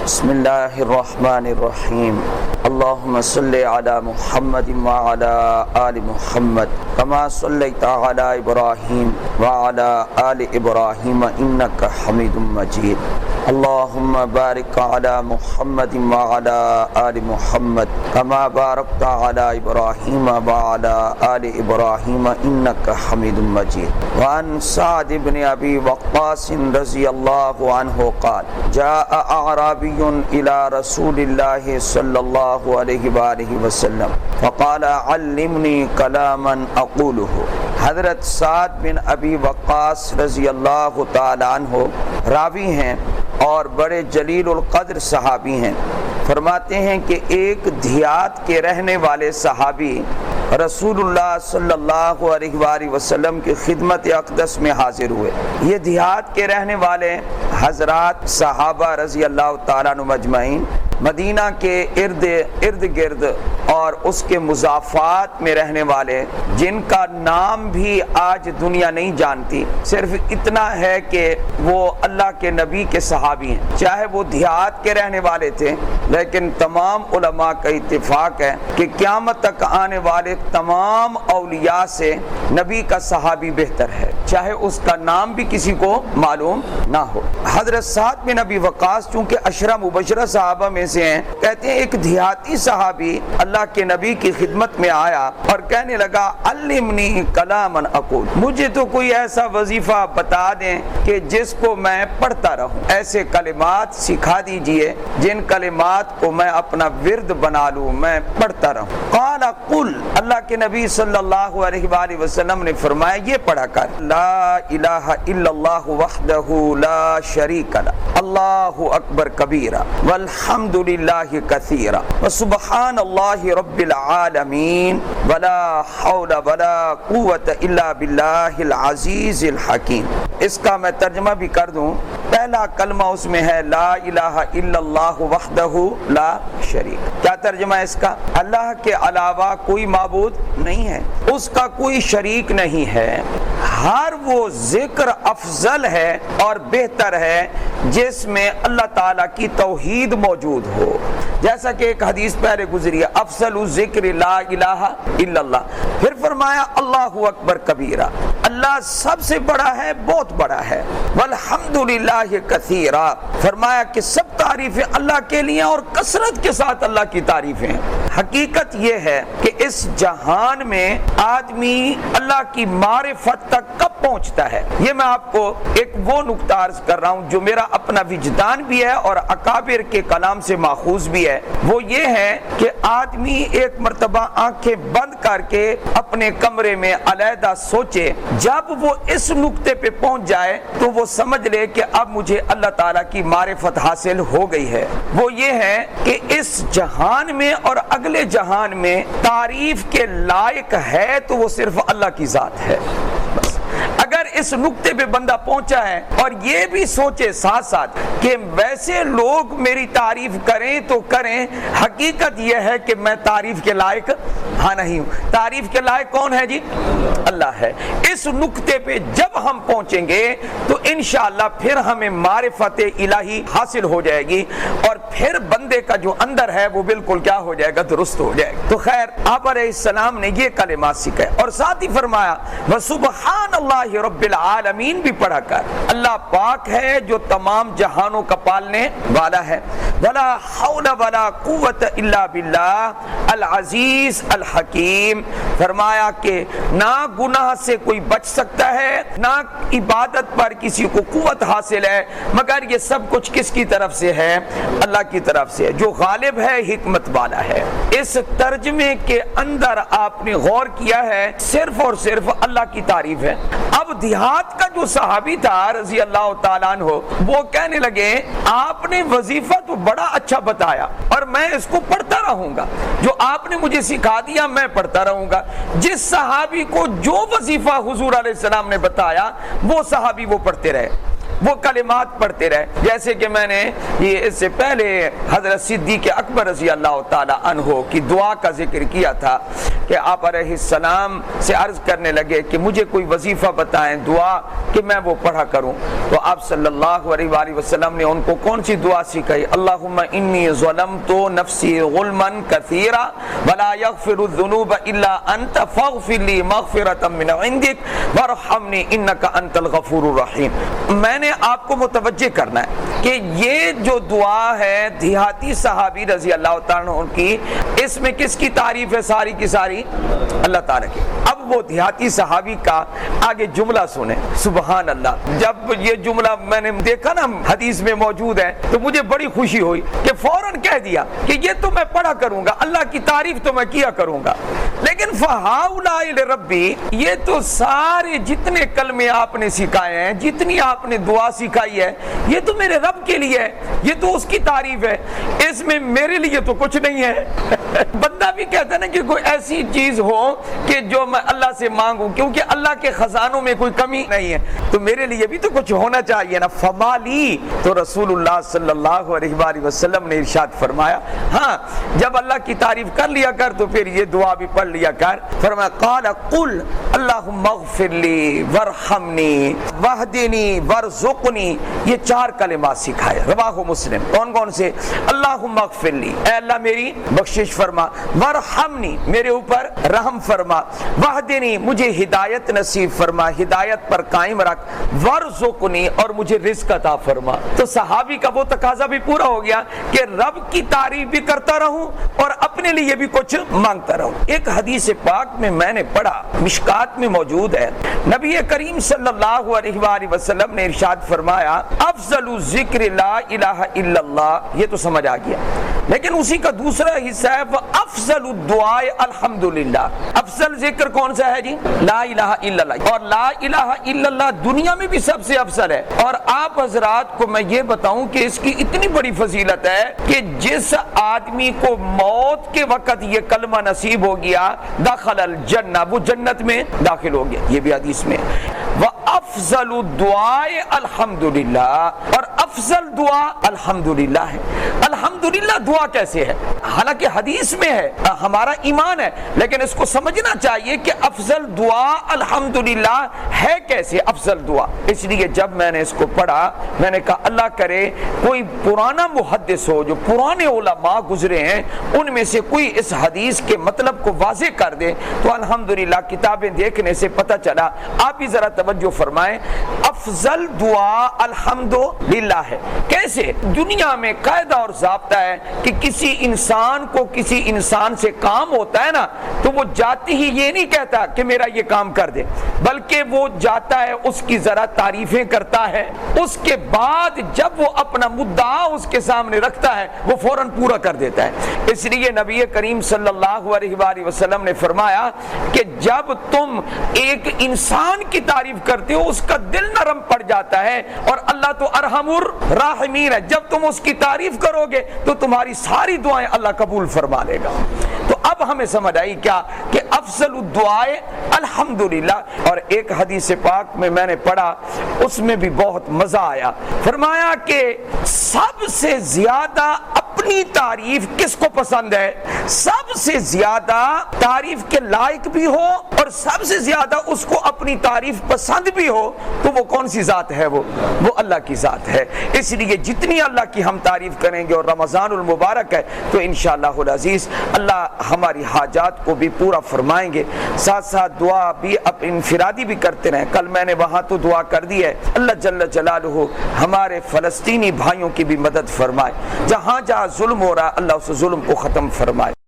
بسم اللہ الرحمن الرحیم اللہم صلی علی محمد وعلی آل محمد کما صلیت علی ابراہیم وعلی آل ابراہیم انک حمید مجید اللہم بارک علی محمد وعلی آل محمد کما بارکت علی ابراہیم وعلی آل ابراہیم انک حمید مجید وعن سعد بن ابی وقاص رضی اللہ عنہ قال جاء اعرابی الى رسول اللہ صلی اللہ علیہ وآلہ وسلم فقال علمنی کلاما اقوله۔ حضرت سعد بن ابی وقاص رضی اللہ تعالی عنہ راوی ہیں اور بڑے جلیل القدر صحابی ہیں۔ فرماتے ہیں کہ ایک دیہات کے رہنے والے صحابی رسول اللہ صلی اللہ علیہ وآلہ وسلم کی خدمت اقدس میں حاضر ہوئے۔ یہ دیہات کے رہنے والے حضرات صحابہ رضی اللہ تعالیٰ عنہ مجمعین مدینہ کے ارد گرد اور اس کے مضافات میں رہنے والے، جن کا نام بھی آج دنیا نہیں جانتی، صرف اتنا ہے کہ وہ اللہ کے نبی کے صحابی ہیں۔ چاہے وہ دیہات کے رہنے والے تھے، لیکن تمام علماء کا اتفاق ہے کہ قیامت تک آنے والے تمام اولیاء سے نبی کا صحابی بہتر ہے، چاہے اس کا نام بھی کسی کو معلوم نہ ہو۔ حضرت سعد بن ابی وقاص چونکہ عشرہ مبشرہ صحابہ میں سے ہیں، کہتے ہیں ایک دیہاتی صحابی اللہ کے نبی کی خدمت میں آیا اور کہنے لگا علمنی کلاما اقول، مجھے تو کوئی ایسا وظیفہ بتا دیں کہ جس کو میں پڑھتا رہوں، ایسے کلمات سکھا دیجئے جن کلمات کو میں اپنا ورد بنا لوں، میں پڑھتا رہوں۔ قال قل، اللہ کے نبی صلی اللہ علیہ وآلہ وسلم نے فرمایا یہ پڑھا کر، لا الہ الا اللہ وحدہ لا شریک لہ اللہ اکبر کبیرا والحمد للہ کثیرا وسبحان اللہ رب العالمین ولا حول ولا قوة الا باللہ العزیز الحکیم۔ اس کا میں ترجمہ بھی کر دوں، پہلا کلمہ اس میں ہے لا الہ الا اللہ وحدہ لا شریک۔ کیا ترجمہ ہے اس کا؟ اللہ کے علاوہ کوئی معبود نہیں ہے، اس کا کوئی شریک نہیں ہے، ہر وہ ذکر افضل ہے اور بہتر ہے جس میں اللہ تعالیٰ کی توحید موجود ہو، جیسا کہ ایک حدیث پہلے گزری ہے افضل الذکر لا الہ الا اللہ۔ پھر فرمایا اللہ اکبر کبیرہ، اللہ سب سے بڑا ہے، بہت بڑا ہے، والحمد للہ کثیرا، فرمایا کہ سب تعریفیں اللہ کے لیے اور کثرت کے ساتھ اللہ کی تعریفیں۔ حقیقت یہ ہے کہ اس جہان میں آدمی اللہ کی معرفت تک کب پہنچتا ہے، یہ میں آپ کو ایک وہ نقطہ عرض کر رہا ہوں جو میرا اپنا وجدان بھی ہے اور اکابر کے کلام سے ماخوذ بھی ہے۔ وہ یہ ہے کہ آدمی ایک مرتبہ آنکھیں بند کر کے اپنے کمرے میں علیحدہ سوچے، جب وہ اس نقطے پہ پہنچ جائے تو وہ سمجھ لے کہ اب مجھے اللہ تعالیٰ کی معرفت حاصل ہو گئی ہے۔ وہ یہ ہے کہ اس جہان میں اور اگلے جہان میں تعریف کے لائق ہے تو وہ صرف اللہ کی ذات ہے۔ اگر اس نقطے پہ بندہ پہنچا ہے اور یہ بھی سوچے ساتھ ساتھ کہ ویسے لوگ میری تعریف کریں تو کریں، حقیقت یہ ہے کہ میں تعریف کے لائق نہیں ہوں۔ تعریف کے لائق کون ہے جی؟ اللہ ہے۔ اس نقطے پہ جب ہم پہنچیں گے تو انشاءاللہ پھر ہمیں معرفت الہی حاصل ہو جائے گی اور پھر بندے کا جو اندر ہے وہ بالکل کیا ہو جائے گا؟ درست ہو جائے گا۔ تو خیر آپ علیہ السلام نے یہ کلمات سکھائے اور ساتھ ہی فرمایا وسبحان اللہ رب العالمین بھی پڑھا کر، اللہ پاک ہے جو تمام جہانوں کا پالنے والا ہے، ولا حول ولا قوت الا باللہ العزیز الحکیم، فرمایا کہ نہ گناہ سے کوئی بچ سکتا ہے، نہ عبادت پر کسی کو قوت حاصل ہے، مگر یہ سب کچھ کس کی طرف سے ہے؟ اللہ کی طرف سے، جو غالب ہے، حکمت والا ہے۔ اس ترجمے کے اندر آپ نے غور کیا ہے صرف اور صرف اللہ کی تعریف ہے۔ اب دیہات کا جو صحابی تھا رضی اللہ تعالیٰ عنہ، وہ کہنے لگے آپ نے وظیفہ تو بڑا اچھا بتایا اور میں اس کو پڑھتا رہوں گا، جو آپ نے مجھے سکھا دیا میں پڑھتا رہوں گا۔ جس صحابی کو جو وظیفہ حضور علیہ السلام نے بتایا وہ صحابی وہ پڑھتے رہے۔ وہ کلمات پڑھتے رہے. جیسے کہ میں نے یہ اس سے پہلے حضرت صدیق اکبر رضی اللہ تعالی عنہ کی دعا کا ذکر کیا تھا کہ آپ علیہ السلام سے عرض کرنے لگے کہ مجھے کوئی وظیفہ بتائیں, دعا کہ میں وہ پڑھا کروں. تو آپ صلی اللہ علیہ وآلہ وسلم نے ان کو کون سی دعا سکھائی؟ اللہم انی ظلمت نفسی ظلما کثیرا ولا یغفر الذنوب الا انت فاغفر لی مغفرۃ من عندک وارحمنی انک انت الغفور الرحیم. میں نے آپ کو متوجہ کرنا ہے کہ یہ جو دعا ہے دیہاتی صحابی رضی اللہ تعالیٰ عنہ کی, اس میں کس کی تعریف ہے ساری کی ساری؟ اللہ تعالیٰ کی. اب وہ دیہاتی صحابی کا آگے جملہ سنیں, سبحان اللہ. جب یہ جملہ میں نے دیکھا نا حدیث میں موجود ہے تو مجھے بڑی خوشی ہوئی کہ فوراً کہہ دیا کہ یہ تو میں پڑھا کروں گا, اللہ کی تعریف تو میں کیا کروں گا. لیکن فہؤلاء لربی, یہ تو سارے جتنے کلمے آپ نے سکھائے ہیں, جتنی آپ نے دعا سکھائی ہے, یہ تو میرے رب کے لیے ہے, یہ تو اس کی تعریف ہے, اس میں میرے لیے تو کچھ نہیں ہے. بندہ بھی کہتا ہے نا کہ کوئی ایسی چیز ہو کہ جو میں اللہ سے مانگوں, کیونکہ اللہ کے خزانوں میں کوئی کمی نہیں ہے, تو میرے لیے بھی تو کچھ ہونا چاہیے نا. فمالی, تو رسول اللہ صلی اللہ علیہ وآلہ وسلم نے ارشاد فرمایا, ہاں جب اللہ کی تعریف کر لیا کر تو پھر یہ دعا بھی پڑھ لیا کر. فرمایا قال قل اللہم اغفر لی وارحمنی واہدنی وارزقنی, یہ 4 کلمات سکھائے. رواہ مسلم. کون کون سے؟ اللہم اغفر لی, اے اللہ میری بخشش فرما, وارحمنی, میرے اوپر رحم فرما, واہدنی, مجھے ہدایت نصیب فرما, ہدایت پر قائم رکھ, وارزقنی, اور مجھے رزق عطا فرما. تو صحابی کا وہ تقاضا بھی پورا ہو گیا کہ رب کی تعریف بھی کرتا رہوں اور اپنے لیے بھی کچھ مانگتا رہوں. ایک حدیث پاک میں نے پڑھا, مشکات میں موجود ہے, نبی کریم صلی اللہ علیہ وآلہ وسلم نے ارشاد فرمایا افضل ذکر لا الہ الا اللہ. یہ تو سمجھ آ گیا, لیکن اسی کا دوسرا حصہ ہے افضل الدعاء الحمدللہ. افضل ذکر کون سا ہے جی؟ لا الہ الا اللہ. اور لا الہ الا اللہ دنیا میں بھی سب سے افضل ہے. اور آپ حضرات کو میں یہ بتاؤں کہ اس کی اتنی بڑی فضیلت ہے کہ جس آدمی کو موت کے وقت یہ کلمہ نصیب ہو گیا, دخل الجنہ, وہ جنت میں داخل ہو گیا. یہ بھی حدیث میں. وَأَفْضَلُ الدُّعَاءِ الحمدللہ, اور افضل دعا الحمدللہ ہے. الحمدللہ دعا کیسے ہے؟ حالانکہ حدیث میں ہے, ہمارا ایمان ہے, لیکن اس کو سمجھنا چاہیے کہ افضل دعا الحمدللہ ہے کیسے افضل دعا. اس لیے جب میں نے اس کو پڑھا میں نے کہا اللہ کرے کوئی پرانا محدث ہو, جو پرانے علماء گزرے ہیں, ان میں سے کوئی اس حدیث کے مطلب کو واضح کر دے. تو الحمدللہ کتابیں دیکھنے سے پتہ چلا. آپ بھی ذرا توجہ فرمائیں, افضل دعا الحمدللہ ہے. کیسے؟ دنیا میں قاعدہ اور ضابطہ ہے کہ کسی انسان کو کسی انسان سے کام ہوتا ہے نا, تو وہ جاتے ہی یہ نہیں کہتا کہ میرا یہ کام کر دے, بلکہ وہ جاتا ہے اس کی ذرا تعریفیں کرتا ہے, اس کے بعد جب وہ اپنا مدعا اس کے سامنے رکھتا ہے وہ فوراً پورا کر دیتا ہے. اس لیے نبی کریم صلی اللہ علیہ وآلہ وسلم نے فرمایا کہ جب تم ایک انسان کی تعریف کرتے ہو اس کا دل نرم پڑ جاتا ہے, اور اللہ تو ارحم الراحمین ہے, جب تم اس کی تعریف کرو گے تو تمہاری ساری دعائیں اللہ قبول فرما لے گا. تو اب ہمیں سمجھ آئی کیا کہ افضل الدعاء الحمدللہ. اور ایک حدیث پاک میں نے پڑھا, اس میں بھی بہت مزہ آیا. فرمایا کہ سب سے زیادہ اپنی تعریف کس کو پسند ہے؟ سب سے زیادہ تعریف کے لائق بھی ہو اور سب سے زیادہ اس کو اپنی تعریف پسند بھی ہو, تو وہ کون سی ذات ہے؟ وہ اللہ کی ذات ہے. اس لیے جتنی اللہ کی ہم تعریف کریں گے, اور رمضان المبارک ہے, تو انشاءاللہ العزیز اللہ ہماری حاجات کو بھی پورا فرمائیں گے. ساتھ ساتھ دعا بھی اب انفرادی بھی کرتے رہیں. کل میں نے وہاں تو دعا کر دی ہے, اللہ جل جلالہ ہمارے فلسطینی بھائیوں کی بھی مدد فرمائے. جہاں جہاں ظلم ہو رہا ہے اللہ اس ظلم کو ختم فرمائے.